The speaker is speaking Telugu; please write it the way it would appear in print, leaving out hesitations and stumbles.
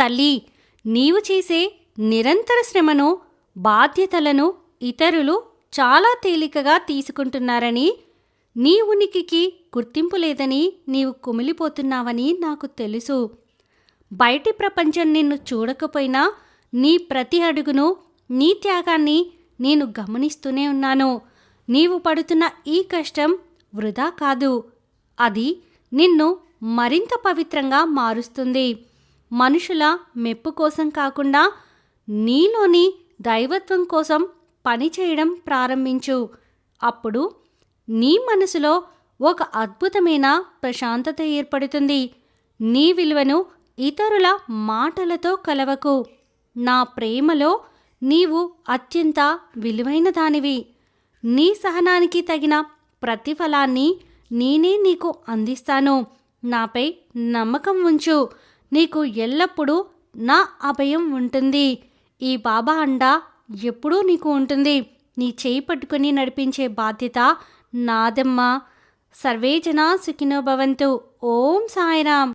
తల్లి, నీవు చేసే నిరంతర శ్రమను, బాధ్యతలను ఇతరులు చాలా తేలికగా తీసుకుంటున్నారని, నీ ఉనికికి గుర్తింపు లేదని నీవు కుమిలిపోతున్నావని నాకు తెలుసు. బయటి ప్రపంచం నిన్ను చూడకపోయినా నీ ప్రతి అడుగును, నీ త్యాగాన్ని నేను గమనిస్తూనే ఉన్నాను. నీవు పడుతున్న ఈ కష్టం వృధా కాదు. అది నిన్ను మరింత పవిత్రంగా మారుస్తుంది. మనుషుల మెప్పు కోసం కాకుండా నీలోని దైవత్వం కోసం పనిచేయడం ప్రారంభించు. అప్పుడు నీ మనసులో ఒక అద్భుతమైన ప్రశాంతత ఏర్పడుతుంది. నీ విలువను ఇతరుల మాటలతో కలవకు. నా ప్రేమలో నీవు అత్యంత విలువైన దానివి. నీ సహనానికి తగిన ప్రతిఫలాన్ని నేనే నీకు అందిస్తాను. నాపై నమ్మకం ఉంచు. నీకు ఎల్లప్పుడూ నా అభయం ఉంటుంది. ఈ బాబా అండ ఎప్పుడూ నీకు ఉంటుంది. నీ చేయి పట్టుకుని నడిపించే బాధ్యత నాదమ్మా. సర్వే జనా సుఖినో భవంతు. ఓం సాయిరామ్.